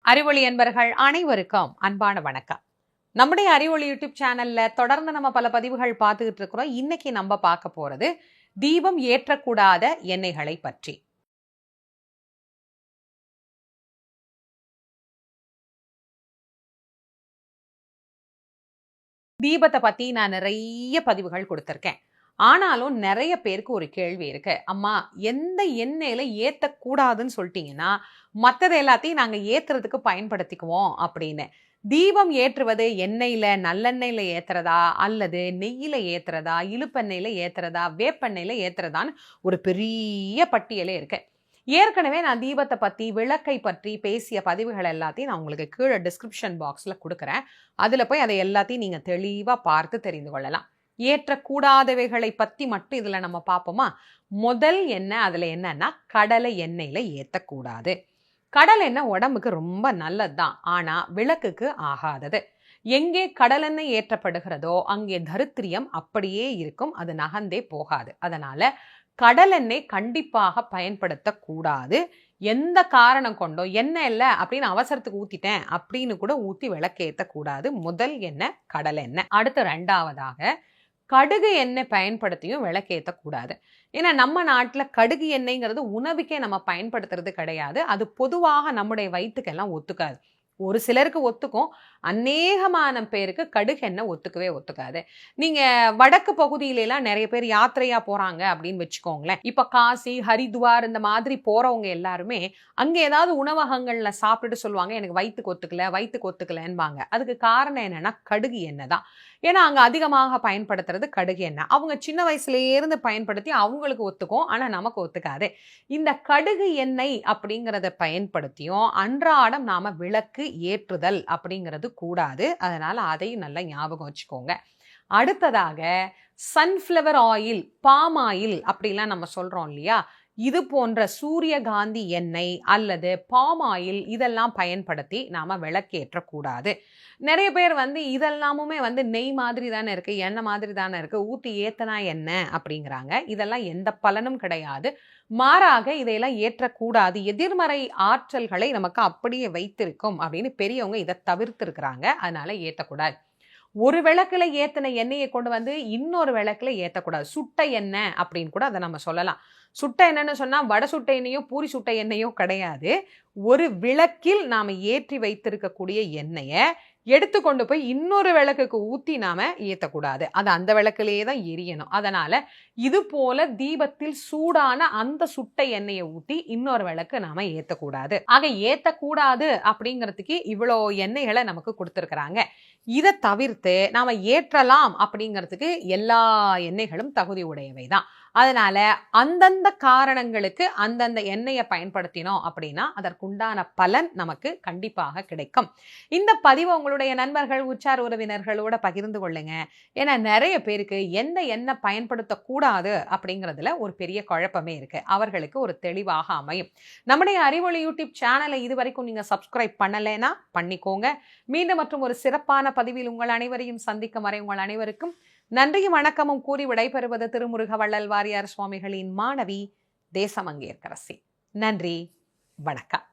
அறிவொளி என்பர்கள் அனைவருக்கும் அன்பான வணக்கம். நம்முடைய அறிவொளி யூடியூப் சேனல்ல தொடர்ந்து நம்ம பல பதிவுகள் பார்த்துக்கிட்டு இருக்கிறோம். இன்னைக்கு நம்ம பார்க்க போறது தீபம் ஏற்றக்கூடாத எண்ணெய்களை பற்றி. தீபத்தை பத்தி நான் நிறைய பதிவுகள் கொடுத்திருக்கேன். ஆனாலும் நிறைய பேருக்கு ஒரு கேள்வி இருக்கு. அம்மா, எந்த எண்ணெயில ஏத்தக்கூடாதுன்னு சொல்லிட்டீங்கன்னா மற்றது எல்லாத்தையும் நாங்க ஏத்துறதுக்கு பயன்படுத்திக்குவோம் அப்படின்னு. தீபம் ஏற்றுவது எண்ணெயில, நல்லெண்ணெயில ஏத்துறதா, அல்லது நெய்யில ஏத்துறதா, இழுப்பெண்ணெயில ஏத்துறதா, வேப்பெண்ணெயில ஏத்துறதான்னு ஒரு பெரிய பட்டியலே இருக்கு. ஏற்கனவே நான் தீபத்தை பத்தி, விளக்கை பற்றி பேசிய பதிவுகள் எல்லாத்தையும் நான் உங்களுக்கு கீழே டிஸ்கிரிப்ஷன் பாக்ஸ்ல கொடுக்குறேன். அதுல போய் அதை எல்லாத்தையும் நீங்க தெளிவா பார்த்து தெரிந்து கொள்ளலாம். ஏற்றக்கூடாதவைகளை பத்தி மட்டும் இதுல நம்ம பார்ப்போமா? முதல் எண்ணெய் அதுல என்னன்னா, கடலை எண்ணெயில ஏத்தக்கூடாது. கடல் எண்ணெய் உடம்புக்கு ரொம்ப நல்லதுதான், ஆனா விளக்குக்கு ஆகாதது. எங்கே கடலெண்ணெய் ஏற்றப்படுகிறதோ அங்கே தரித்திரியம் அப்படியே இருக்கும், அது நகர்ந்தே போகாது. அதனால கடலெண்ணெய் கண்டிப்பாக பயன்படுத்தக்கூடாது. எந்த காரணம் கொண்டோ எண்ணெய் இல்லை அப்படின்னு அவசரத்துக்கு ஊத்திட்டேன் அப்படின்னு கூட ஊத்தி விளக்கேற்றக்கூடாது. முதல் எண்ணெய் கடலெண்ணெய். அடுத்து ரெண்டாவதாக கடுகு எண்ணெய் பயன்படுத்தியும் விளக்கேற்றக்கூடாது. ஏன்னா நம்ம நாட்டில் கடுகு எண்ணெய்ங்கிறது உணவுக்கே நம்ம பயன்படுத்துறது கிடையாது. அது பொதுவாக நம்முடைய வயிற்றுக்கெல்லாம் ஒத்துக்காது. ஒரு சிலருக்கு ஒத்துக்கும், அநேகமான பேருக்கு கடுகு எண்ணெய் ஒத்துக்கவே ஒத்துக்காது. நீங்க வடக்கு பகுதியிலாம் நிறைய பேர் யாத்திரையா போறாங்க அப்படின்னு வச்சுக்கோங்களேன். இப்ப காசி, ஹரித்வார் இந்த மாதிரி போறவங்க எல்லாருமே அங்க ஏதாவது உணவகங்கள்ல சாப்பிட்டுட்டு சொல்லுவாங்க, எனக்கு வயிற்றுக்கு ஒத்துக்கலன்பாங்க. அதுக்கு காரணம் என்னன்னா கடுகு எண்ணெய் தான். ஏன்னா அங்க அதிகமாக பயன்படுத்துறது கடுகு எண்ணெய். அவங்க சின்ன வயசுலேயே இருந்து பயன்படுத்தி அவங்களுக்கு ஒத்துக்கும், ஆனா நமக்கு ஒத்துக்காது. இந்த கடுகு எண்ணெய் அப்படிங்கிறத பயன்படுத்தியும் அன்றாடம் நாம விளக்கு ஏற்றுதல் அப்படிங்கிறது கூடாது. அதனால அதையும் நல்லா ஞாபகம் வச்சுக்கோங்க. அடுத்ததாக சன்ஃப்ளவர் ஆயில், பாம் ஆயில் அப்படிலாம் நம்ம சொல்றோம் இல்லையா? இது போன்ற சூரியகாந்தி எண்ணெய் அல்லது பாம் ஆயில் இதெல்லாம் பயன்படுத்தி நாம விளக்கேற்றக்கூடாது. நிறைய பேர் இதெல்லாமுமே நெய் மாதிரி தானே இருக்கு, எண்ணெய் மாதிரி தானே இருக்கு, ஊத்தி ஏத்தனா என்ன அப்படிங்கிறாங்க. இதெல்லாம் எந்த பலனும் கிடையாது. மாறாக இதையெல்லாம் ஏற்றக்கூடாது, எதிர்மறை ஆற்றல்களை நமக்கு அப்படியே வைத்திருக்கும் அப்படின்னு பெரியவங்க இதை தவிர்த்து இருக்கிறாங்க. அதனால ஏற்றக்கூடாது. ஒரு விளக்குல ஏத்தின எண்ணெயை கொண்டு இன்னொரு விளக்குல ஏற்றக்கூடாது. சுட்ட எண்ணெய் அப்படின்னு கூட அதை நம்ம சொல்லலாம். சுட்ட எண்ணெய்னு சொன்னா வடை சுட்ட எண்ணெயோ பூரி சுட்ட எண்ணெயோ கிடையாது. ஒரு விளக்கில் நாம ஏற்றி வைத்திருக்கக்கூடிய எண்ணெயை எடுத்துக்கொண்டு போய் இன்னொரு விளக்குக்கு ஊத்தி நாம ஏற்றக்கூடாது. அது அந்த விளக்குலேயே தான் எரியணும். அதனால இது போல தீபத்தில் சூடான அந்த சுட்ட எண்ணெயை ஊத்தி இன்னொரு விளக்கு நாம ஏற்றக்கூடாது. ஆக ஏற்றக்கூடாது அப்படிங்கிறதுக்கு இவ்வளோ எண்ணெய்களை நமக்கு கொடுத்துருக்குறாங்க. இதை தவிர்த்து நாம ஏற்றலாம் அப்படிங்கிறதுக்கு எல்லா எண்ணெய்களும் தகுதி உடையவை தான். அதனால அந்தந்த காரணங்களுக்கு அந்தந்த எண்ணெயை பயன்படுத்தினோம் அப்படின்னா அதற்குண்டான பலன் நமக்கு கண்டிப்பாக கிடைக்கும். இந்த பதிவை உங்களுடைய நண்பர்கள், உற்றார் உறவினர்களோட பகிர்ந்து கொள்ளுங்க. ஏன்னா நிறைய பேருக்கு எந்த எண்ணெய் பயன்படுத்தக்கூடாது அப்படிங்கிறதுல ஒரு பெரிய குழப்பமே இருக்கு. அவர்களுக்கு ஒரு தெளிவாக அமையும். நம்முடைய அறிவொளி யூடியூப் சேனலை இதுவரைக்கும் நீங்க சப்ஸ்கிரைப் பண்ணலைன்னா பண்ணிக்கோங்க. மீண்டும் மற்றும் ஒரு சிறப்பான பதிவில் உங்கள் அனைவரையும் சந்திக்கும் வரை உங்கள் அனைவருக்கும் நன்றியும் வணக்கமும் கூறி விடைபெறுவது திருமுருக வள்ளல் வாரியார் சுவாமிகளின் மாணவி தேசமங்கேற்கரசி. நன்றி, வணக்கம்.